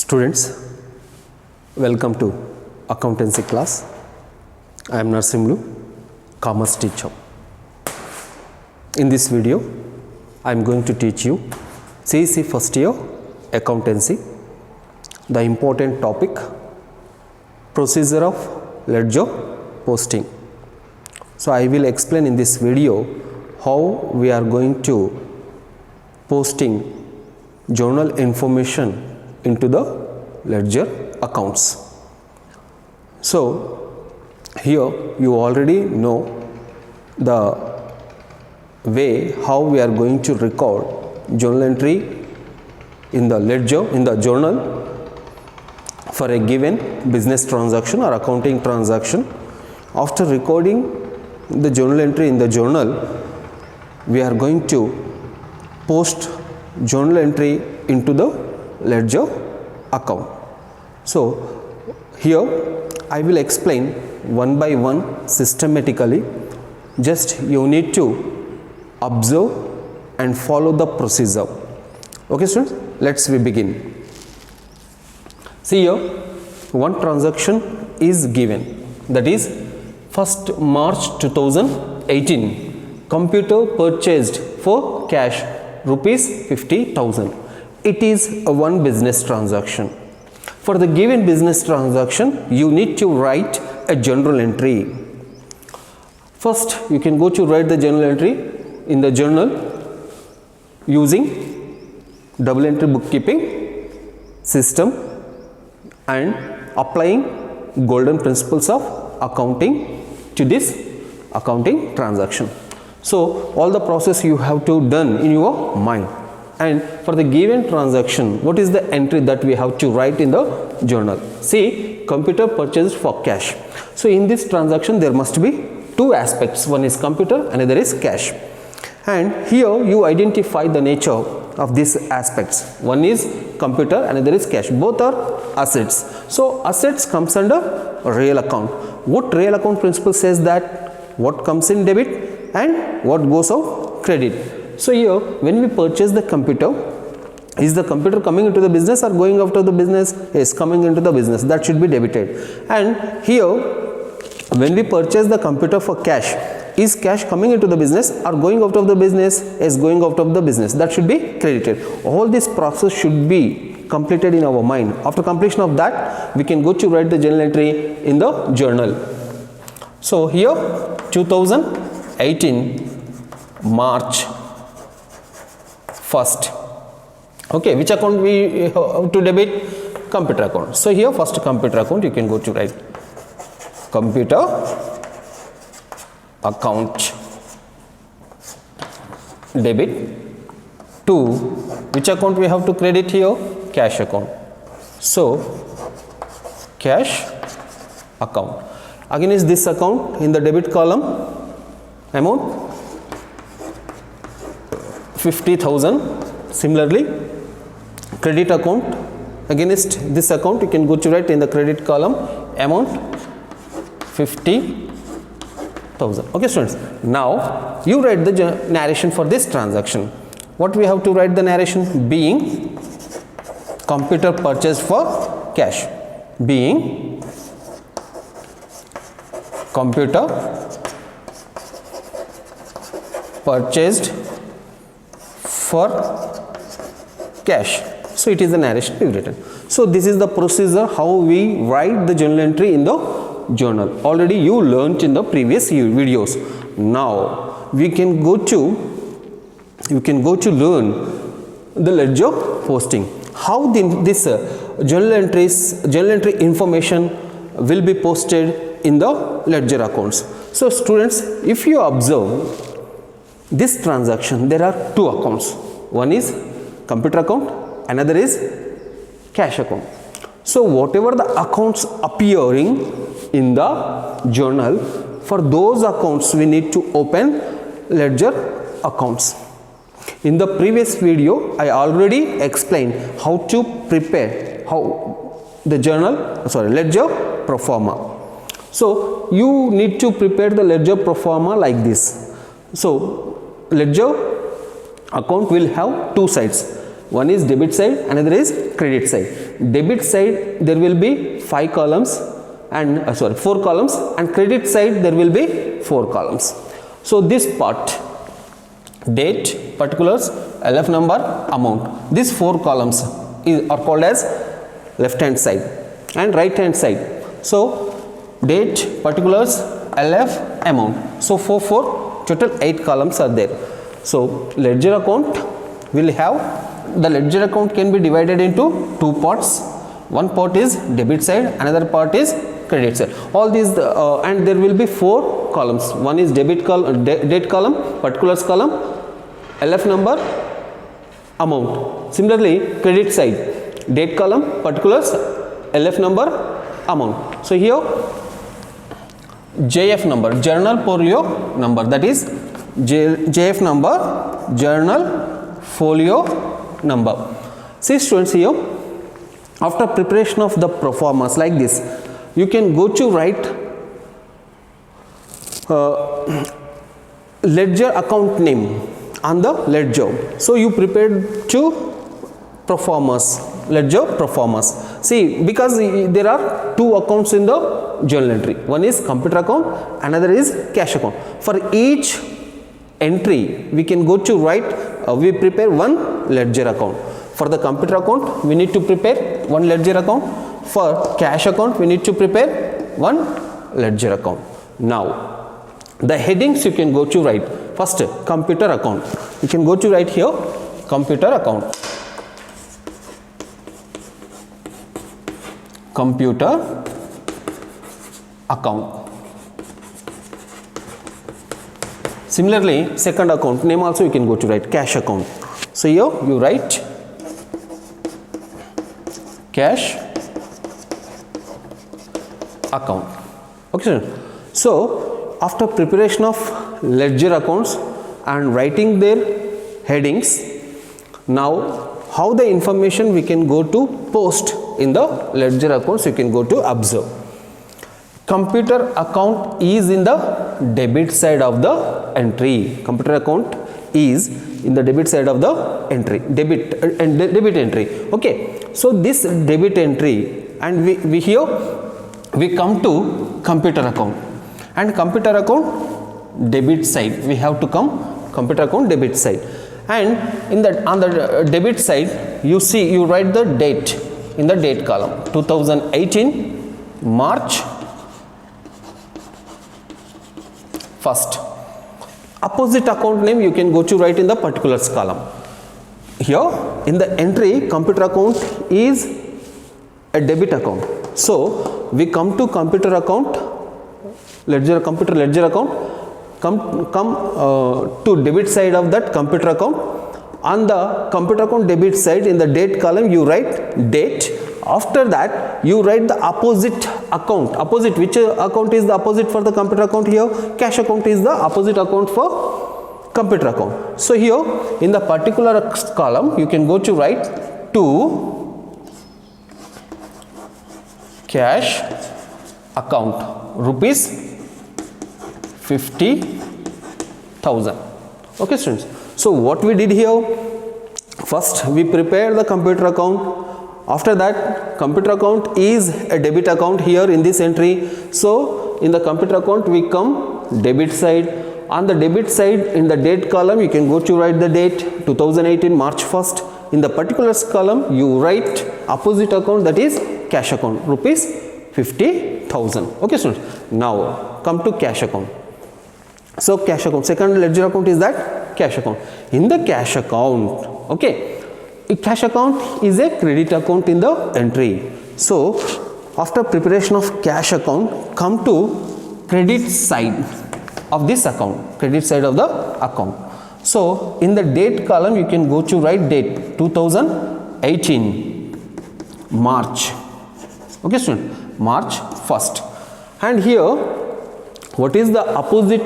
Students, welcome to accountancy class. I am NARSIMULU, commerce teacher. In this video, I am going to teach you CEC first year accountancy, the important topic, procedure of ledger posting. So I will explain in this video how we are going to posting journal information into the ledger accounts. So here you already know the way how we are going to record journal entry in the ledger, in the journal for a given business transaction or accounting transaction. After recording the journal entry in the journal, we are going to post journal entry into the ledger account. So here I will explain one by one systematically. Just you need to observe and follow the procedure. Okay students, let's begin. See here, one transaction is given, that is 1st March 2018. Computer purchased for cash rupees 50,000. It is a one business transaction. For the given business transaction, you need to write a journal entry. First, you can go to write the journal entry in the journal using double entry bookkeeping system and applying golden principles of accounting to this accounting transaction. So all the process you have to done in your mind. And for the given transaction, what is the entry that we have to write in the journal? See, computer purchased for cash. So in this transaction there must be two aspects. One is computer, another is cash. And here you identify the nature of these aspects. One is computer, another is cash. Both are assets. So assets comes under real account. What real account principle says that what comes in debit and what goes out credit. So here when we purchase the computer, is the computer coming into the business or going out of the business? Is coming into the business, that should be debited. And here when we purchase the computer for cash, is cash coming into the business or going out of the business? Is going out of the business, that should be credited. All this process should be completed in our mind. After completion of that, we can go to write the journal entry in the journal. So here 2018 March 1st. Okay, which account we have to debit? Computer account. So here first computer account you can go to write computer account debit to which account we have to credit here? Cash account. So cash account. Again is this account in the debit column, amount 50,000. Similarly, credit account, against this account you can go to write in the credit column amount 50,000. Okay students, now you write the narration for this transaction. What we have to write the narration? Being computer purchased for cash, being computer purchased for cash. So it is the narration we written. So this is the procedure how we write the journal entry in the journal. Already you learnt in the previous videos. Now we can go to learn the ledger posting. How this journal entry information will be posted in the ledger accounts. So students, if you observe this transaction, there are two accounts. One is computer account, another is cash account. So whatever the accounts appearing in the journal, for those accounts we need to open ledger accounts. In the previous video I already explained how to prepare the ledger pro forma. So you need to prepare the ledger pro forma like this. So ledger account will have two sides. One is debit side, another is credit side. debit side there will be 5 columns and 4 columns, and credit side there will be 4 columns. So this part, date, particulars, LF number, amount, these 4 columns are called as left hand side and right hand side. So date, particulars, LF, amount. So 4 total 8 columns are there. So ledger account will have, the ledger account can be divided into 2 parts. One part is debit side, another part is credit side. All these and there will be 4 columns. One is date column, particulars column, LF number, amount. Similarly, credit side, date column, particulars, LF number, amount. So here JF number, journal folio number, that is JF number, journal folio number. See students, here after preparation of the pro formas like this, you can go to write ledger account name on the ledger. So you prepared 2 pro formas, ledger pro formas. See, because there are 2 accounts in the journal entry. One is computer account, another is cash account. For each entry we can go to write, we prepare 1 ledger account. For the computer account we need to prepare 1 ledger account. For cash account we need to prepare 1 ledger account. Now the headings you can go to write. First, computer account. You can go to write here computer account. Computer account. Similarly, second account name also you can go to write cash account. So here you write cash account. Okay, so after preparation of ledger accounts and writing their headings, now how the information we can go to post in the ledger accounts, you can go to observe. Computer account is in the debit side of the entry. Computer account is in the debit side of the entry, debit entry. Okay, so this debit entry, and we here we come to computer account, and computer account debit side we have to come computer account debit side, and in that on the debit side you see, you write the date in the date column, 2018 March 1st. Opposite account name you can go to write in the particulars column. Here in the entry, computer account is a debit account. So we come to computer account, computer ledger account, come to debit side of that computer account. On the computer account debit side, in the date column you write date. After that you write the opposite account. Opposite, which account is the opposite for the computer account? Here cash account is the opposite account for computer account. So here in the particular column you can go to write to cash account, rupees 50,000. Okay students, so what we did here, first we prepare the computer account. After that, computer account is a debit account here in this entry. So in the computer account we come debit side. On the debit side, in the date column you can go to write the date 2018 March 1st. In the particulars column you write opposite account, that is cash account, rupees 50,000. Okay students, now come to cash account. So cash account, second ledger account is that cash account. In the cash account, okay, cash account is a credit account in the entry. So after preparation of cash account, come to credit side of this account, credit side of the account. So in the date column you can go to write date 2018 March. Okay student, March 1st. And here what is the opposite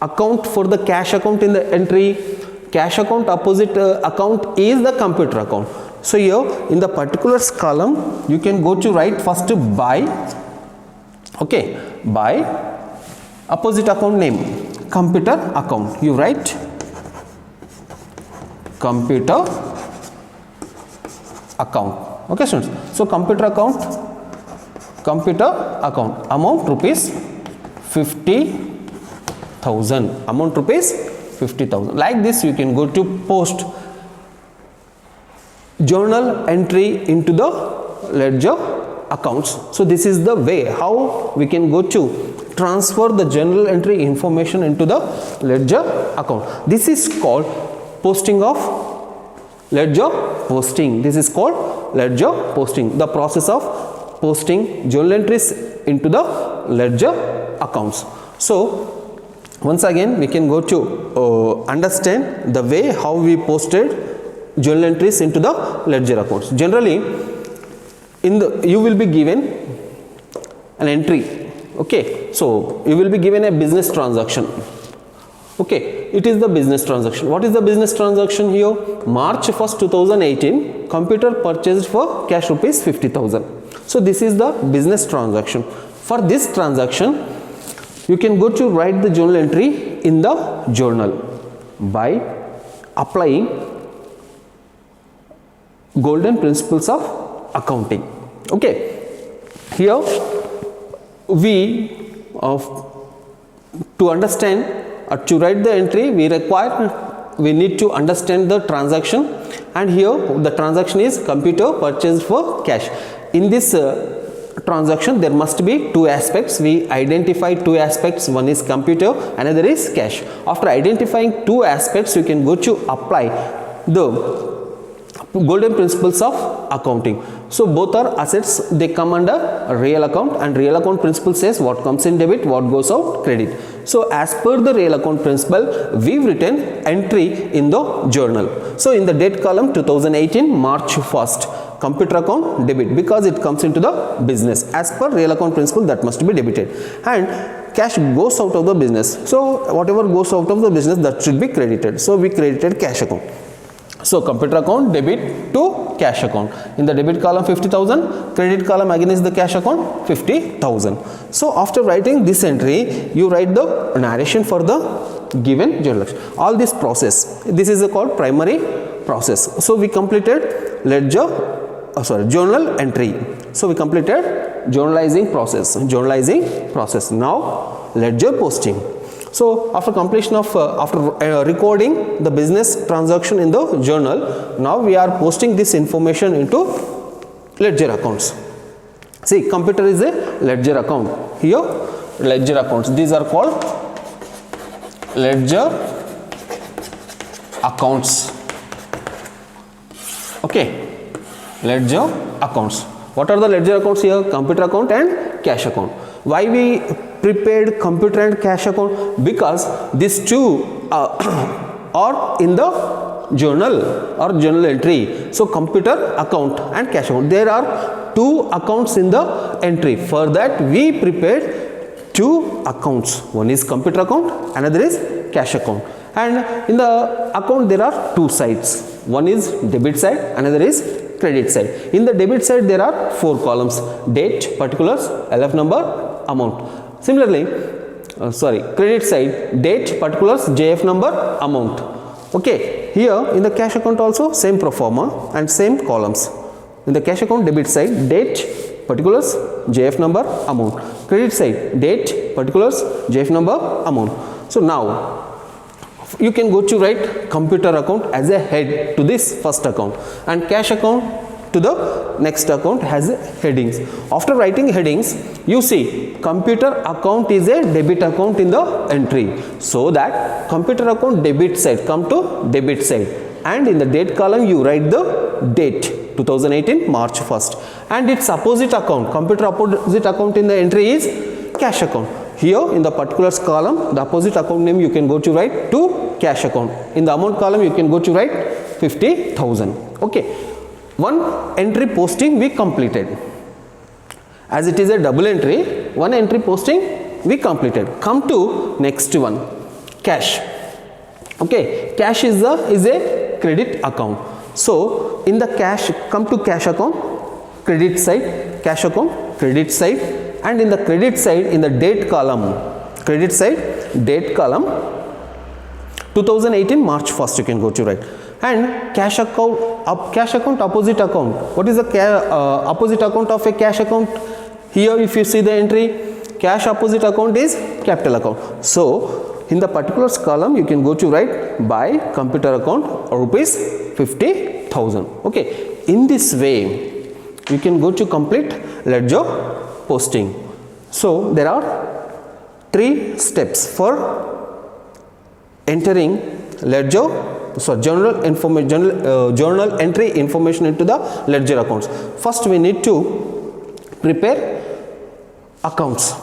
account for the cash account in the entry? Cash account opposite account is the computer account. So here in the particulars column you can go to write first by, okay, by opposite account name, computer account. You write computer account. Okay students, so computer account amount rupees 50,000, amount rupees 50,000. Like this you can go to post journal entry into the ledger accounts. So this is the way how we can go to transfer the journal entry information into the ledger account. This is called posting of ledger posting. This is called ledger posting, the process of posting journal entries into the ledger accounts. So once again we can go to understand the way how we posted journal entries into the ledger accounts. Generally you will be given an entry. Okay, so you will be given a business transaction. Okay, it is the business transaction. What is the business transaction here? March 1st 2018, computer purchased for cash rupees 50,000. So this is the business transaction. For this transaction you can go to write the journal entry in the journal by applying golden principles of accounting. Okay, here we to understand or to write the entry we need to understand the transaction, and here the transaction is computer purchased for cash. In this transaction there must be two aspects. We identify two aspects, one is computer, another is cash. After identifying two aspects you can go to apply the golden principles of accounting. So both are assets, they come under real account, and real account principle says what comes in debit, what goes out credit. So as per the real account principle we've written entry in the journal. So in the date column 2018 March 1st, computer account debit, because it comes into the business. As per real account principle that must be debited, and cash goes out of the business. So whatever goes out of the business that should be credited. So we credited cash account. So computer account debit to cash account. In the debit column 50,000, credit column again is the cash account 50,000. So after writing this entry you write the narration for the given journal. All this process, this is called primary process. So we completed journal entry. So we completed journalizing process. Now ledger posting. So after completion of recording the business transaction in the journal, now we are posting this information into ledger accounts. See, computer is a ledger account. Here ledger accounts, these are called ledger accounts. Okay, ledger accounts. What are the ledger accounts here? Computer account and cash account. Why we prepared computer and cash account? Because these two are in the journal or journal entry. So computer account and cash account, there are two accounts in the entry. For that we prepared two accounts. One is computer account, another is cash account. And in the account there are two sides. One is debit side, another is credit side. In the debit side there are four columns: date, particulars, LF number, amount. Similarly, credit side, date, particulars, JF number, amount. Okay, here in the cash account also same pro forma and same columns. In the cash account debit side, date, particulars, JF number, amount. Credit side, date, particulars, JF number, amount. So now you can go to write computer account as a head to this first account, and cash account to the next account has headings. After writing headings, you see computer account is a debit account in the entry, so that computer account debit side come to debit side, and in the date column you write the date 2018 March 1st, and its opposite account, computer opposite account in the entry is cash account. Here in the particulars column, the opposite account name you can go to write to cash account. In the amount column you can go to write 50,000. Okay, one entry posting we completed. As it is a double entry, one entry posting we completed. Come to next one, cash. Okay, cash is a credit account. So in the cash, come to cash account, credit side, cash account, credit side, and in the credit side, in the date column, credit side, date column 2018 March 1st you can go to write, And cash account, opposite account. What is the opposite account of a cash account? Here if you see the entry, cash opposite account is capital account. So in the particulars column you can go to write by computer account rupees 50,000. Okay, in this way you can go to complete ledger posting. So there are 3 steps for entering journal entry information into the ledger accounts. First we need to prepare accounts.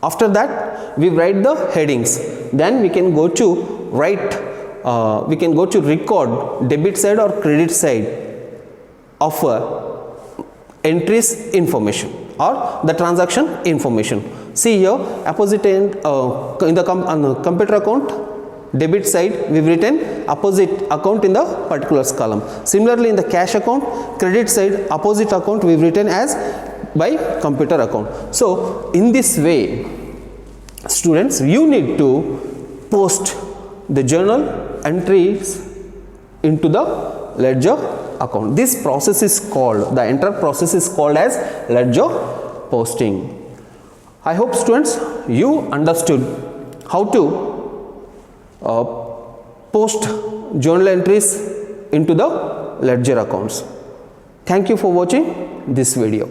After that we write the headings. Then we can go to record debit side or credit side of entries information or the transaction information. See here, opposite end in the computer account debit side we've written opposite account in the particulars column. Similarly in the cash account credit side opposite account we've written as by computer account. So in this way students, you need to post the journal entries into the ledger account. This process is called, the entire process is called as ledger posting. I hope students you understood how to post journal entries into the ledger accounts. Thank you for watching this video.